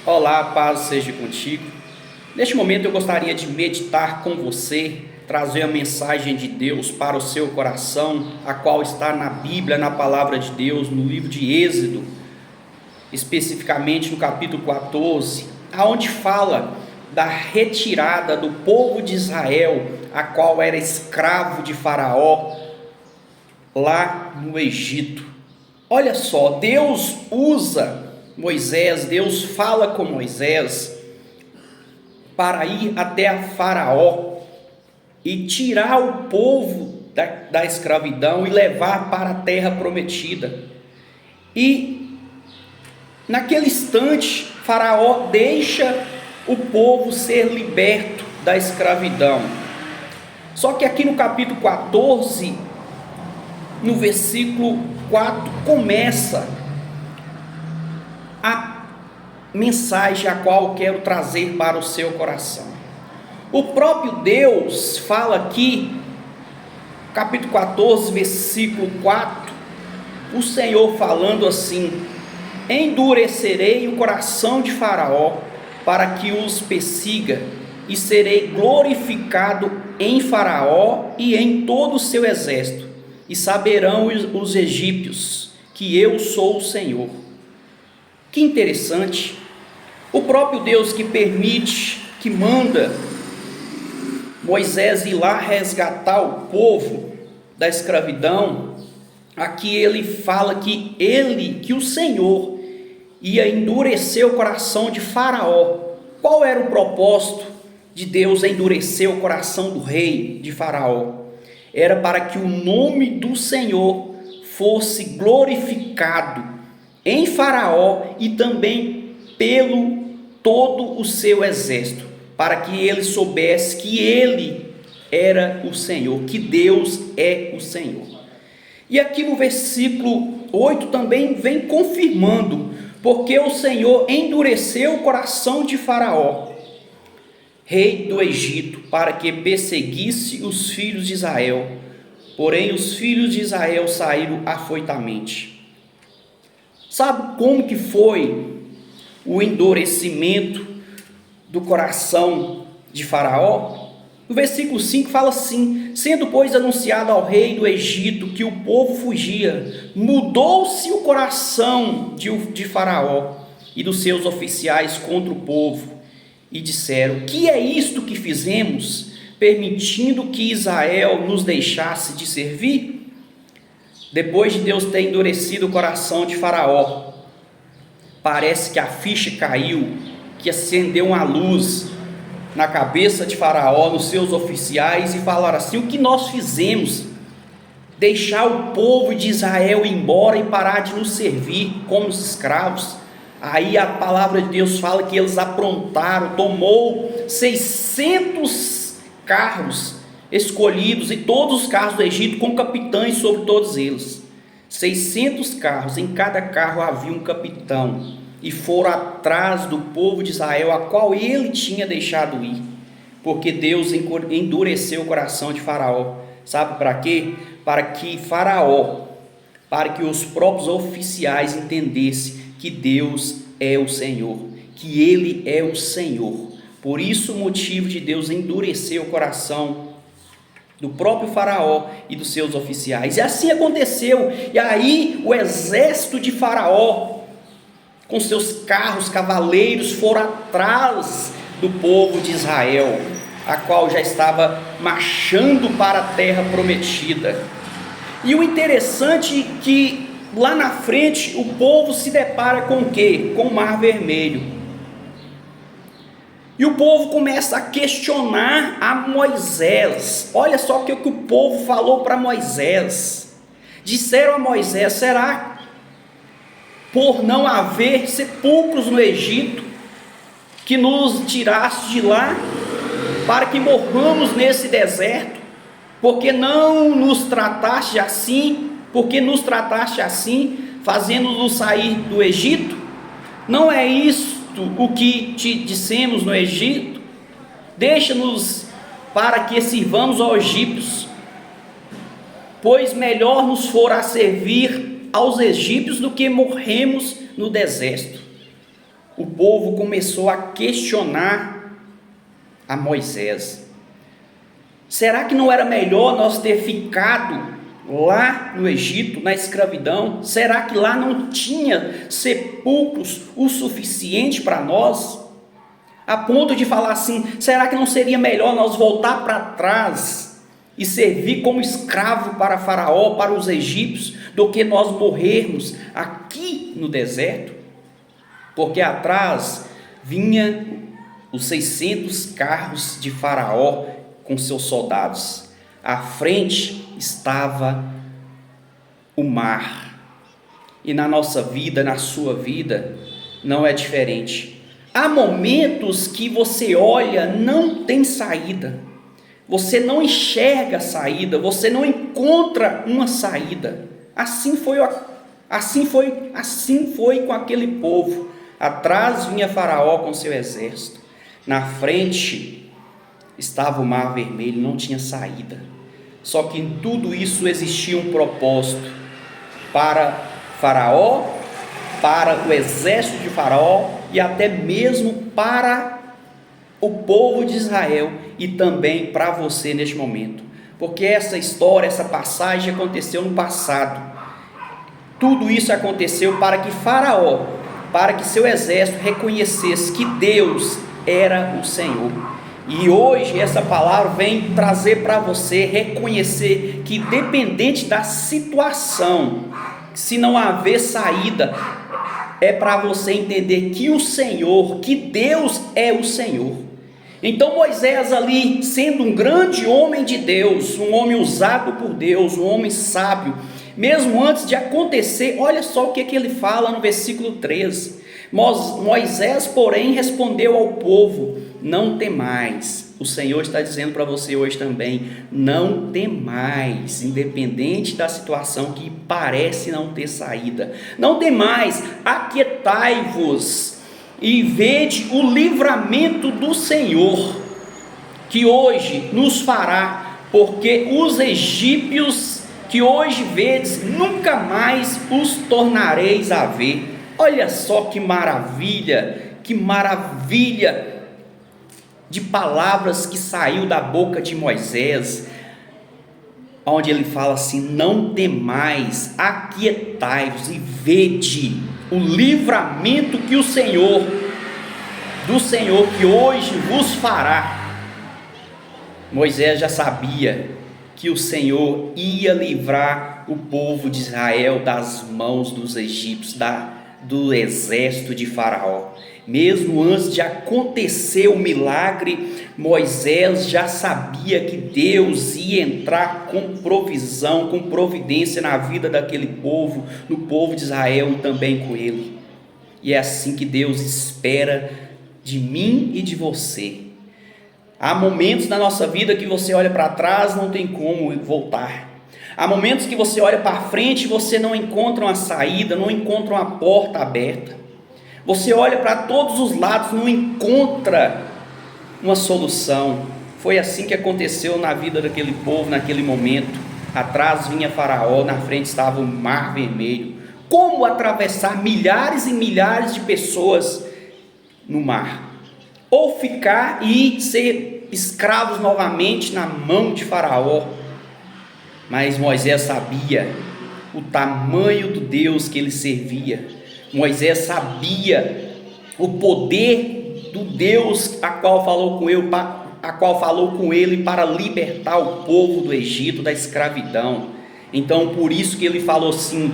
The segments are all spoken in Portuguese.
Olá, paz seja contigo. Neste momento eu gostaria de meditar com você, trazer a mensagem de Deus para o seu coração, a qual está na Bíblia, na palavra de Deus, no livro de Êxodo, especificamente no capítulo 14, aonde fala da retirada do povo de Israel, a qual era escravo de Faraó, lá no Egito. Olha só, Deus usa Moisés, Deus fala com Moisés para ir até a Faraó e tirar o povo da escravidão e levar para a terra prometida. E naquele instante, Faraó deixa o povo ser liberto da escravidão. Só que aqui no capítulo 14, no versículo 4, começa a mensagem a qual eu quero trazer para o seu coração. O próprio Deus fala aqui, capítulo 14, versículo 4, o Senhor falando assim: endurecerei o coração de Faraó para que os persiga, e serei glorificado em Faraó e em todo o seu exército, e saberão os egípcios que eu sou o Senhor. Que interessante, o próprio Deus que permite, que manda Moisés ir lá resgatar o povo da escravidão, aqui ele fala que o Senhor ia endurecer o coração de Faraó. Qual era o propósito de Deus endurecer o coração do rei de Faraó? Era para que o nome do Senhor fosse glorificado em Faraó e também pelo todo o seu exército, para que ele soubesse que ele era o Senhor, que Deus é o Senhor. E aqui no versículo 8 também vem confirmando, porque o Senhor endureceu o coração de Faraó, rei do Egito, para que perseguisse os filhos de Israel. Porém, os filhos de Israel saíram afoitamente. Sabe como que foi o endurecimento do coração de Faraó? No versículo 5 fala assim: sendo pois anunciado ao rei do Egito que o povo fugia, mudou-se o coração de Faraó e dos seus oficiais contra o povo, e disseram: que é isto que fizemos, permitindo que Israel nos deixasse de servir? Depois de Deus ter endurecido o coração de Faraó, parece que a ficha caiu, que acendeu uma luz na cabeça de Faraó, nos seus oficiais, e falaram assim: o que nós fizemos? Deixar o povo de Israel ir embora e parar de nos servir como os escravos. Aí a palavra de Deus fala que eles aprontaram, tomou 600 carros escolhidos, e todos os carros do Egito com capitães sobre todos eles. 600 carros, em cada carro havia um capitão, e foram atrás do povo de Israel, a qual ele tinha deixado ir, porque Deus endureceu o coração de Faraó. Sabe para quê? Para que os próprios oficiais entendessem que Deus é o Senhor, que Ele é o Senhor. Por isso o motivo de Deus endurecer o coração do próprio Faraó e dos seus oficiais. E assim aconteceu. E aí o exército de Faraó, com seus carros cavaleiros, foram atrás do povo de Israel, a qual já estava marchando para a terra prometida. E o interessante é que lá na frente o povo se depara com o quê? Com o Mar Vermelho. E o povo começa a questionar a Moisés. Olha só o que o povo falou para Moisés. Disseram a Moisés: será por não haver sepulcros no Egito que nos tiraste de lá, para que morramos nesse deserto? Porque não nos trataste assim? Porque nos trataste assim, fazendo-nos sair do Egito? Não é isso o que te dissemos no Egito? Deixa-nos para que sirvamos aos egípcios, pois melhor nos fora servir aos egípcios do que morremos no deserto. o povo começou a questionar a Moisés. Será que não era melhor nós ter ficado lá no Egito, na escravidão? Será que lá não tinha sepulcros o suficiente para nós? A ponto de falar assim, será que não seria melhor nós voltar para trás e servir como escravo para Faraó, para os egípcios, do que nós morrermos aqui no deserto? Porque atrás vinha os 600 carros de Faraó com seus soldados. À frente estava o mar. E na nossa vida, na sua vida, não é diferente. Há momentos que você olha, não tem saída. Você não enxerga a saída, você não encontra uma saída. Assim foi com aquele povo. Atrás vinha Faraó com seu exército. Na frente estava o Mar Vermelho, não tinha saída. Só que em tudo isso existia um propósito para Faraó, para o exército de Faraó e até mesmo para o povo de Israel e também para você neste momento. Porque essa história, essa passagem aconteceu no passado. Tudo isso aconteceu para que Faraó, para que seu exército reconhecesse que Deus era o Senhor. E hoje essa palavra vem trazer para você reconhecer que, independente da situação, se não haver saída, é para você entender que o Senhor, que Deus é o Senhor. Então Moisés ali, sendo um grande homem de Deus, um homem usado por Deus, um homem sábio, mesmo antes de acontecer, olha só o que ele fala no versículo 13. Moisés, porém, respondeu ao povo: não temais. O Senhor está dizendo para você hoje também: não temais, independente da situação que parece não ter saída. Não temais, aquietai-vos e vede o livramento do Senhor, que hoje nos fará, porque os egípcios que hoje vedes, nunca mais os tornareis a ver. Olha só que maravilha de palavras que saiu da boca de Moisés, onde ele fala assim: não temais, aquietai-vos e vede o livramento que do Senhor que hoje vos fará. Moisés já sabia que o Senhor ia livrar o povo de Israel das mãos dos egípcios, do exército de Faraó. Mesmo antes de acontecer o milagre, Moisés já sabia que Deus ia entrar com provisão, com providência na vida daquele povo, no povo de Israel e também com ele. E é assim que Deus espera de mim e de você. Há momentos na nossa vida que você olha para trás, não tem como voltar. Há momentos que você olha para frente e você não encontra uma saída, não encontra uma porta aberta. Você olha para todos os lados, não encontra uma solução. Foi assim que aconteceu na vida daquele povo naquele momento. Atrás vinha Faraó, na frente estava o Mar Vermelho. Como atravessar milhares e milhares de pessoas no mar? Ou ficar e ser escravos novamente na mão de Faraó? Mas Moisés sabia o tamanho do Deus que ele servia. Moisés sabia o poder do Deus a qual falou com ele para libertar o povo do Egito, da escravidão. Então por isso que ele falou assim: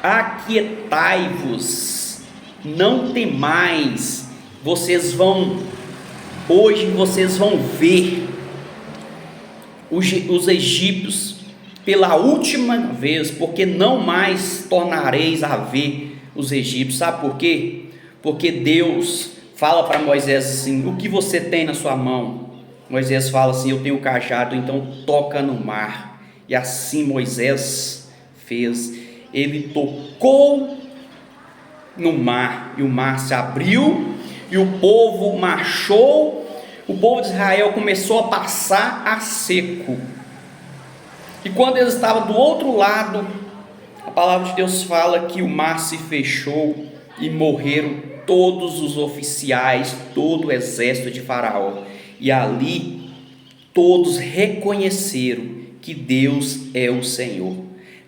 aquietai-vos, não temais. Hoje vocês vão ver os egípcios pela última vez, porque não mais tornareis a ver os egípcios. Sabe por quê? Porque Deus fala para Moisés assim: o que você tem na sua mão? Moisés fala assim: eu tenho o cajado, então toca no mar. E assim Moisés fez. Ele tocou no mar, e o mar se abriu, e o povo marchou. O povo de Israel começou a passar a seco. E quando eles estavam do outro lado, a palavra de Deus fala que o mar se fechou e morreram todos os oficiais, todo o exército de Faraó. E ali todos reconheceram que Deus é o Senhor.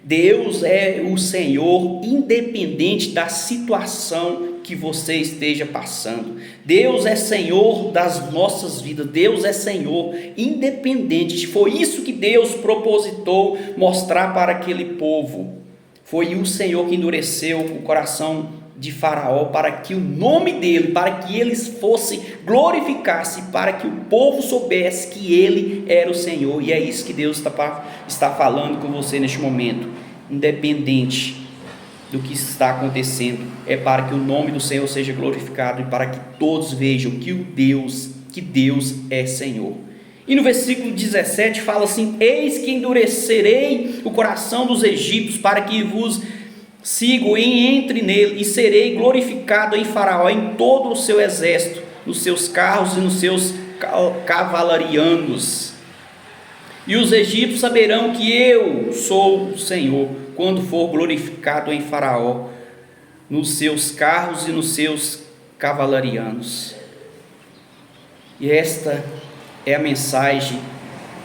Deus é o Senhor, independente da situação que você esteja passando. Deus é Senhor das nossas vidas. Deus é Senhor, independente. Foi isso que Deus propositou mostrar para aquele povo. Foi o Senhor que endureceu o coração de Faraó para que o nome dele, para que eles fossem glorificassem, para que o povo soubesse que ele era o Senhor. E é isso que Deus está falando com você neste momento. Independente do que está acontecendo, é para que o nome do Senhor seja glorificado e para que todos vejam que Deus é Senhor. E no versículo 17 fala assim: eis que endurecerei o coração dos egípcios para que vos sigo e entre nele, e serei glorificado em Faraó, em todo o seu exército, nos seus carros e nos seus cavalarianos. E os egípcios saberão que eu sou o Senhor, quando for glorificado em Faraó, nos seus carros e nos seus cavalarianos. E esta é a mensagem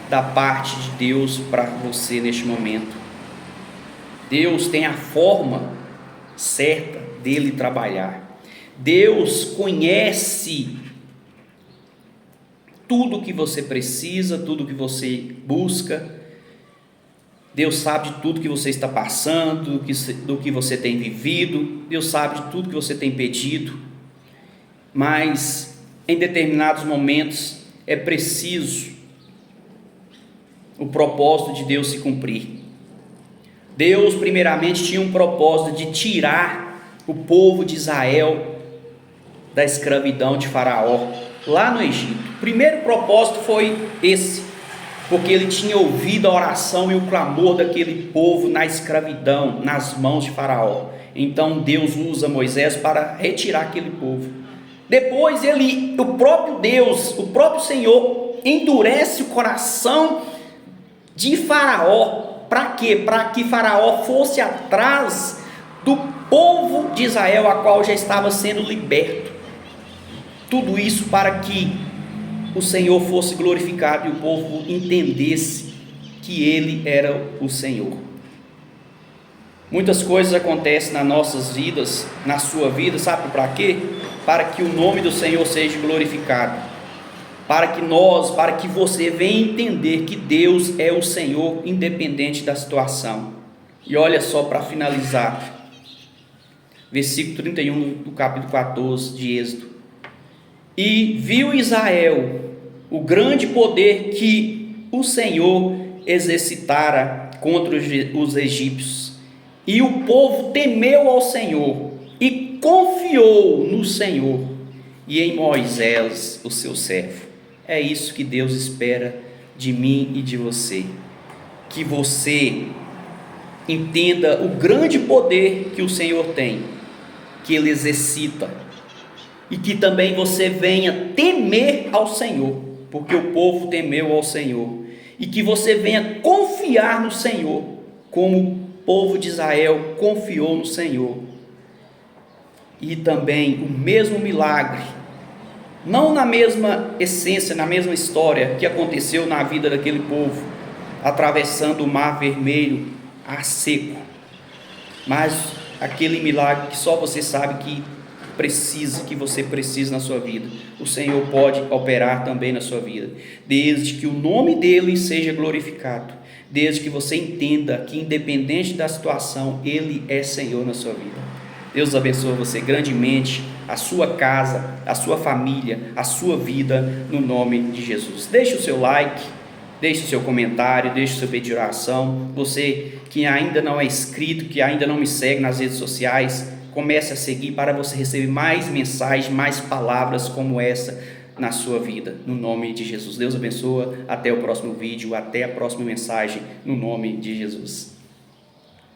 da parte de Deus para você neste momento. Deus tem a forma certa dele trabalhar. Deus conhece tudo que você precisa, tudo que você busca. Deus sabe de tudo que você está passando, do que você tem vivido. Deus sabe de tudo que você tem pedido. Mas em determinados momentos é preciso o propósito de Deus se cumprir. Deus primeiramente tinha um propósito de tirar o povo de Israel da escravidão de Faraó, lá no Egito. O primeiro propósito foi esse, porque ele tinha ouvido a oração e o clamor daquele povo na escravidão, nas mãos de Faraó. Então Deus usa Moisés para retirar aquele povo. Depois o próprio Deus, o próprio Senhor, endurece o coração de Faraó. Para quê? Para que Faraó fosse atrás do povo de Israel, a qual já estava sendo liberto. Tudo isso para que o Senhor fosse glorificado e o povo entendesse que Ele era o Senhor. Muitas coisas acontecem nas nossas vidas, na sua vida, sabe para quê? Para que o nome do Senhor seja glorificado. Para que você venha entender que Deus é o Senhor, independente da situação. E olha só, para finalizar, versículo 31 do capítulo 14 de Êxodo. E viu Israel o grande poder que o Senhor exercitara contra os egípcios, e o povo temeu ao Senhor e confiou no Senhor e em Moisés, o seu servo. É isso que Deus espera de mim e de você, que você entenda o grande poder que o Senhor tem, que Ele exercita, e que também você venha temer ao Senhor, porque o povo temeu ao Senhor, e que você venha confiar no Senhor, como o povo de Israel confiou no Senhor. E também o mesmo milagre, não na mesma essência, na mesma história que aconteceu na vida daquele povo, atravessando o mar vermelho a seco, mas aquele milagre que só você sabe que você precisa na sua vida, o Senhor pode operar também na sua vida, desde que o nome dele seja glorificado, desde que você entenda que independente da situação, Ele é Senhor na sua vida. Deus abençoe você grandemente, a sua casa, a sua família, a sua vida, no nome de Jesus. Deixe o seu like, deixe o seu comentário, deixe o seu pedido de oração. Você que ainda não é inscrito, que ainda não me segue nas redes sociais, comece a seguir para você receber mais mensagens, mais palavras como essa na sua vida, no nome de Jesus. Deus abençoe, até o próximo vídeo, até a próxima mensagem, no nome de Jesus.